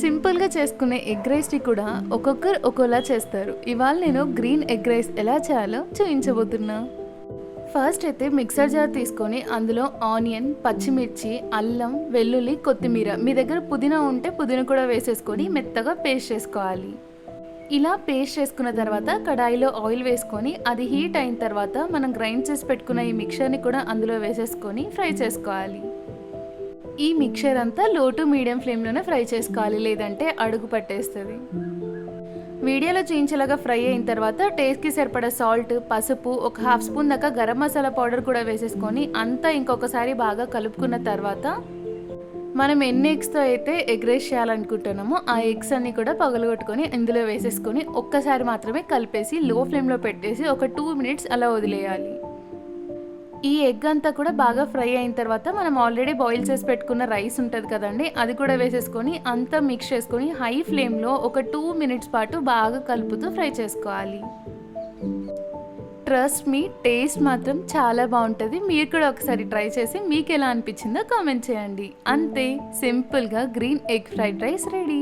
సింపుల్గా చేసుకునే ఎగ్ రైస్ని కూడా ఒక్కొక్కరు ఒక్కోలా చేస్తారు. ఇవాళ నేను గ్రీన్ ఎగ్ రైస్ ఎలా చేయాలో చూపించబోతున్నా. ఫస్ట్ అయితే మిక్సర్ జార్ తీసుకొని అందులో ఆనియన్, పచ్చిమిర్చి, అల్లం, వెల్లుల్లి, కొత్తిమీర, మీ దగ్గర పుదీనా ఉంటే పుదీనా కూడా వేసేసుకొని మెత్తగా పేస్ట్ చేసుకోవాలి. ఇలా పేస్ట్ చేసుకున్న తర్వాత కడాయిలో ఆయిల్ వేసుకొని అది హీట్ అయిన తర్వాత మనం గ్రైండ్ చేసి పెట్టుకున్న ఈ మిక్చర్ని కూడా అందులో వేసేసుకొని ఫ్రై చేసుకోవాలి. ఈ మిక్చర్ అంతా లో టు మీడియం ఫ్లేమ్లోనే ఫ్రై చేసుకోవాలి, లేదంటే అడుగు పట్టేస్తుంది. వీడియోలో చూపించేలాగా ఫ్రై అయిన తర్వాత టేస్ట్కి సరిపడా సాల్ట్, పసుపు, ఒక హాఫ్ స్పూన్ దాకా గరం మసాలా పౌడర్ కూడా వేసేసుకొని అంతా ఇంకొకసారి బాగా కలుపుకున్న తర్వాత మనం ఎన్ని ఎగ్స్తో అయితే ఎగ్ రైస్ చేయాలనుకుంటున్నామో ఆ ఎగ్స్ అన్ని కూడా పగలగొట్టుకొని ఇందులో వేసేసుకొని ఒక్కసారి మాత్రమే కలిపేసి లో ఫ్లేమ్లో పెట్టేసి ఒక 2 మినిట్స్ అలా వదిలేయాలి. ఈ ఎగ్ అంతా కూడా బాగా ఫ్రై అయిన తర్వాత మనం ఆల్రెడీ బాయిల్ చేసి పెట్టుకున్న రైస్ ఉంటుంది కదండి, అది కూడా వేసేసుకొని అంతా మిక్స్ చేసుకొని హై ఫ్లేమ్లో ఒక 2 మినిట్స్ పాటు బాగా కలుపుతూ ఫ్రై చేసుకోవాలి. ట్రస్ట్ మీ, టేస్ట్ మాత్రం చాలా బాగుంటుంది. మీరు కూడా ఒకసారి ట్రై చేసి మీకు ఎలా అనిపించిందో కామెంట్ చేయండి. అంతే, సింపుల్గా green egg fried rice ready.